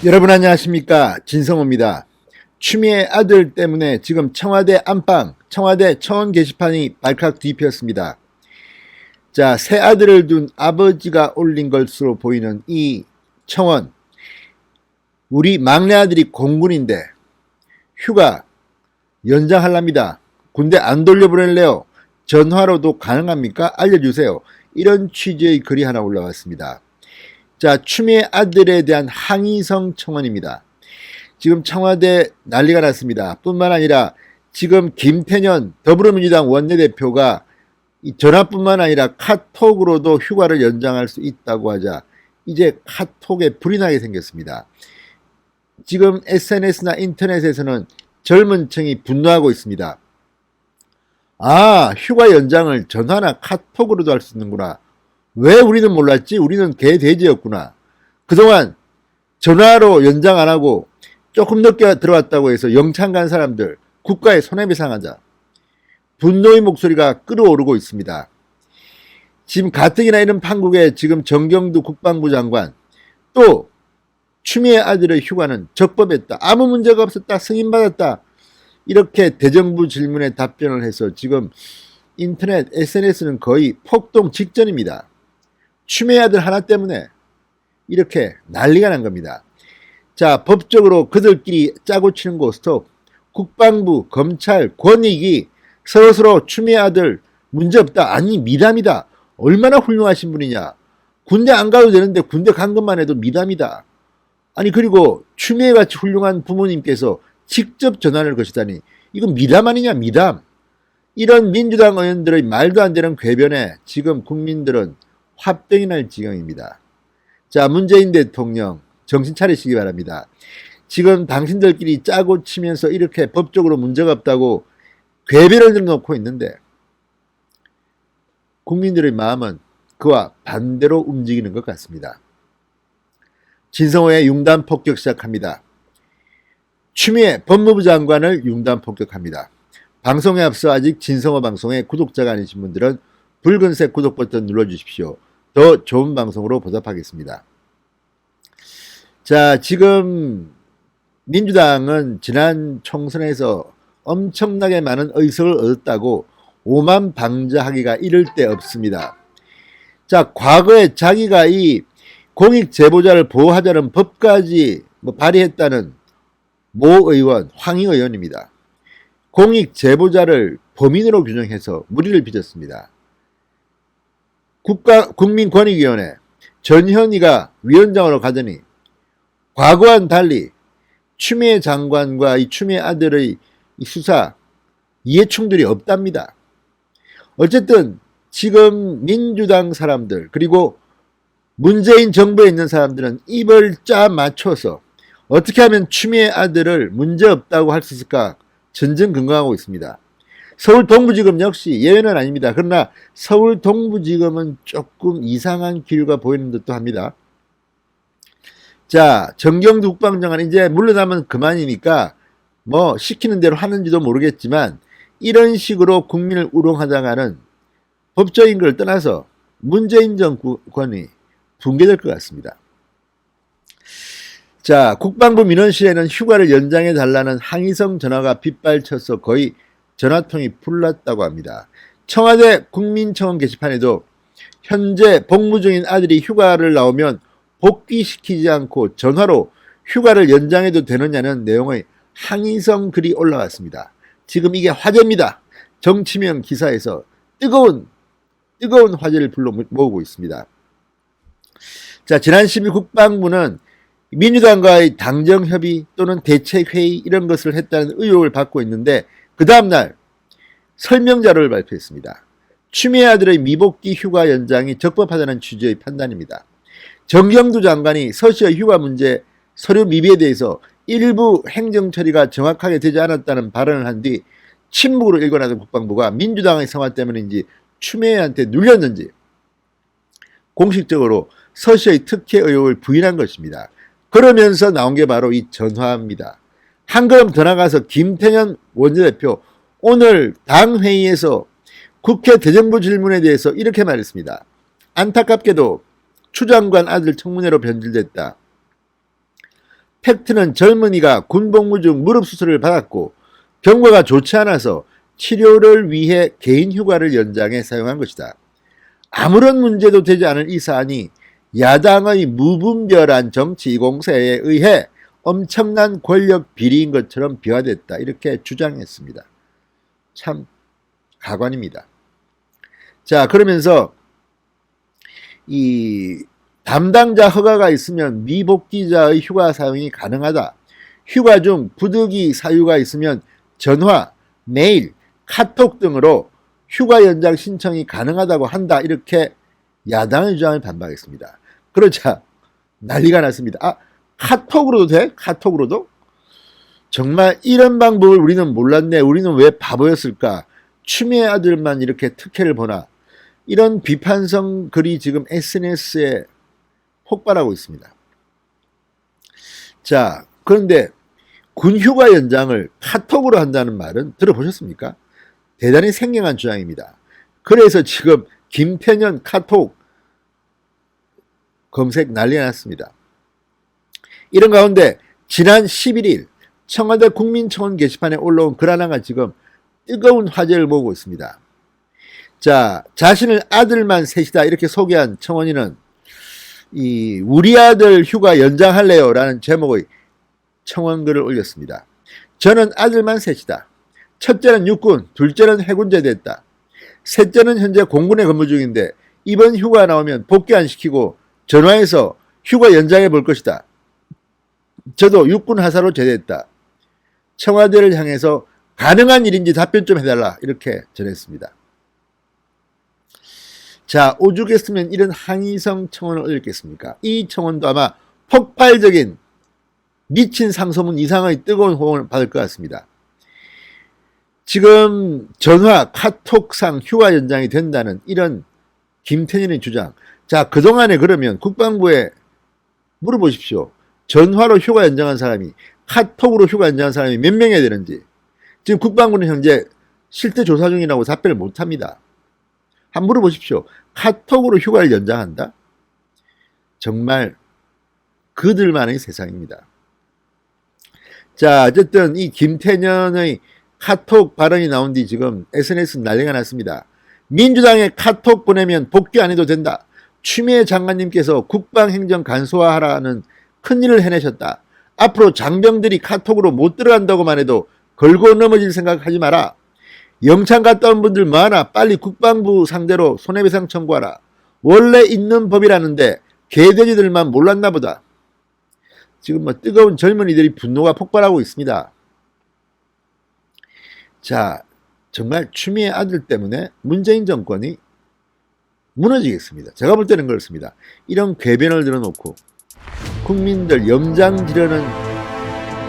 여러분 안녕하십니까, 진성호입니다. 추미애 아들 때문에 지금 청와대 안방, 청와대 청원 게시판이 발칵 뒤피었습니다. 자, 새 아들을 둔 아버지가 올린 것으로 보이는 이 청원, 우리 막내 아들이 공군인데 휴가 연장하랍니다. 군대 안 돌려보낼래요? 전화로도 가능합니까? 알려주세요. 이런 취지의 글이 하나 올라왔습니다. 자, 추미애 아들에 대한 항의성 청원입니다. 지금 청와대 난리가 났습니다. 뿐만 아니라 지금 김태년 더불어민주당 원내대표가 전화뿐만 아니라 카톡으로도 휴가를 연장할 수 있다고 하자 이제 카톡에 불이 나게 생겼습니다. 지금 SNS나 인터넷에서는 젊은 층이 분노하고 있습니다. 아, 휴가 연장을 전화나 카톡으로도 할 수 있는구나. 왜 우리는 몰랐지? 우리는 개돼지였구나. 그동안 전화로 연장 안 하고 조금 늦게 들어왔다고 해서 영창 간 사람들 국가에 손해배상하자. 분노의 목소리가 끓어오르고 있습니다. 지금 가뜩이나 이런 판국에 지금 정경두 국방부 장관, 또 추미애 아들의 휴가는 적법했다, 아무 문제가 없었다, 승인받았다, 이렇게 대정부 질문에 답변을 해서 지금 인터넷 SNS는 거의 폭동 직전입니다. 추미애 아들 하나 때문에 이렇게 난리가 난 겁니다. 자, 법적으로 그들끼리 짜고 치는 거 스톱. 국방부, 검찰, 권익위 서로서로 추미애 아들 문제없다. 아니, 미담이다. 얼마나 훌륭하신 분이냐. 군대 안 가도 되는데 군대 간 것만 해도 미담이다. 아니, 그리고 추미애같이 훌륭한 부모님께서 직접 전화를 거시다니 이건 미담 아니냐, 미담. 이런 민주당 의원들의 말도 안 되는 궤변에 지금 국민들은 화병이 날 지경입니다. 자, 문재인 대통령 정신 차리시기 바랍니다. 지금 당신들끼리 짜고 치면서 이렇게 법적으로 문제가 없다고 궤변을 들어놓고 있는데 국민들의 마음은 그와 반대로 움직이는 것 같습니다. 진성호의 융단 폭격 시작합니다. 추미애 법무부 장관을 융단 폭격합니다. 방송에 앞서 아직 진성호 방송의 구독자가 아니신 분들은 붉은색 구독 버튼 눌러주십시오. 더 좋은 방송으로 보답하겠습니다. 자, 지금 민주당은 지난 총선에서 엄청나게 많은 의석을 얻었다고 오만방자하기가 이를 데 없습니다. 자, 과거에 자기가 이 공익제보자를 보호하자는 법까지 발의했다는 모 의원, 황희 의원입니다. 공익제보자를 범인으로 규정해서 물의를 빚었습니다. 국민권익위원회 전현희가 위원장으로 가더니 과거와는 달리 추미애 장관과 이 추미애 아들의 이 수사 이해충돌이 없답니다. 어쨌든 지금 민주당 사람들 그리고 문재인 정부에 있는 사람들은 입을 짜 맞춰서 어떻게 하면 추미애 아들을 문제없다고 할 수 있을까 전전긍긍하고 있습니다. 서울 동부지검 역시 예외는 아닙니다. 그러나 서울 동부지검은 조금 이상한 기류가 보이는 듯도 합니다. 자, 정경두 국방장관 이제 물러나면 그만이니까 뭐 시키는 대로 하는지도 모르겠지만 이런 식으로 국민을 우롱하다가는 법적인 걸 떠나서 문재인 정권이 붕괴될 것 같습니다. 자, 국방부 민원실에는 휴가를 연장해 달라는 항의성 전화가 빗발쳐서 거의 전화통이 풀났다고 합니다. 청와대 국민청원 게시판에도 현재 복무 중인 아들이 휴가를 나오면 복귀시키지 않고 전화로 휴가를 연장해도 되느냐는 내용의 항의성 글이 올라왔습니다. 지금 이게 화제입니다. 정치명 기사에서 뜨거운 화제를 불러 모으고 있습니다. 자, 지난 10일 국방부는 민주당과의 당정협의 또는 대책회의 이런 것을 했다는 의혹을 받고 있는데 그 다음날 설명자료를 발표했습니다. 추미애 아들의 미복귀 휴가 연장이 적법하다는 취지의 판단입니다. 정경두 장관이 서씨의 휴가 문제 서류 미비에 대해서 일부 행정처리가 정확하게 되지 않았다는 발언을 한 뒤 침묵으로 일관하던 국방부가 민주당의 성화 때문인지 추미애한테 눌렸는지 공식적으로 서씨의 특혜 의혹을 부인한 것입니다. 그러면서 나온 게 바로 이 전화입니다. 한 걸음 더 나가서 김태년 원내대표 오늘 당회의에서 국회 대정부 질문에 대해서 이렇게 말했습니다. 안타깝게도 추 장관 아들 청문회로 변질됐다. 팩트는 젊은이가 군복무 중 무릎 수술을 받았고 경과가 좋지 않아서 치료를 위해 개인 휴가를 연장해 사용한 것이다. 아무런 문제도 되지 않은 이 사안이 야당의 무분별한 정치 공세에 의해 엄청난 권력 비리인 것처럼 비화됐다. 이렇게 주장했습니다. 참 가관입니다. 자, 그러면서 이 담당자 허가가 있으면 미복귀자의 휴가 사용이 가능하다. 휴가 중 부득이 사유가 있으면 전화, 메일, 카톡 등으로 휴가 연장 신청이 가능하다고 한다. 이렇게 야당의 주장을 반박했습니다. 그러자 난리가 났습니다. 아, 카톡으로도 돼? 카톡으로도? 정말 이런 방법을 우리는 몰랐네. 우리는 왜 바보였을까? 추미애 아들만 이렇게 특혜를 보나? 이런 비판성 글이 지금 SNS에 폭발하고 있습니다. 자, 그런데 군휴가 연장을 카톡으로 한다는 말은 들어보셨습니까? 대단히 생경한 주장입니다. 그래서 지금 김태년 카톡 검색 난리가 났습니다. 이런 가운데 지난 11일 청와대 국민청원 게시판에 올라온 글 하나가 지금 뜨거운 화제를 모으고 있습니다. 자, 자신을 아들만 셋이다 이렇게 소개한 청원인은 우리 아들 휴가 연장할래요 라는 제목의 청원글을 올렸습니다. 저는 아들만 셋이다. 첫째는 육군, 둘째는 해군 제대했다. 셋째는 현재 공군에 근무 중인데 이번 휴가 나오면 복귀 안 시키고 전화해서 휴가 연장해 볼 것이다. 저도 육군 하사로 제대했다. 청와대를 향해서 가능한 일인지 답변 좀 해달라 이렇게 전했습니다. 자, 오죽했으면 이런 항의성 청원을 올렸겠습니까? 이 청원도 아마 폭발적인 미친 상소문 이상의 뜨거운 호응을 받을 것 같습니다. 지금 전화, 카톡상 휴가 연장이 된다는 이런 김태년의 주장. 자, 그동안에 그러면 국방부에 물어보십시오. 전화로 휴가 연장한 사람이, 카톡으로 휴가 연장한 사람이 몇 명이야 되는지. 지금 국방부는 현재 실태 조사 중이라고 답변을 못합니다. 한번 물어보십시오. 카톡으로 휴가를 연장한다? 정말 그들만의 세상입니다. 자, 어쨌든 이 김태년의 카톡 발언이 나온 뒤 지금 SNS 난리가 났습니다. 민주당에 카톡 보내면 복귀 안 해도 된다. 추미애 장관님께서 국방행정 간소화하라는 큰일을 해내셨다. 앞으로 장병들이 카톡으로 못 들어간다고만 해도 걸고 넘어질 생각하지 마라. 영창 갔다 온 분들 많아. 빨리 국방부 상대로 손해배상 청구하라. 원래 있는 법이라는데 개돼지들만 몰랐나 보다. 지금 뜨거운 젊은이들이 분노가 폭발하고 있습니다. 자, 정말 추미애 아들 때문에 문재인 정권이 무너지겠습니다. 제가 볼 때는 그렇습니다. 이런 궤변을 들어놓고 국민들 염장 지르는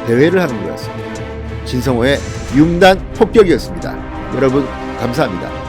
대회를 하는 것 같습니다. 진성호의 융단 폭격이었습니다. 여러분 감사합니다.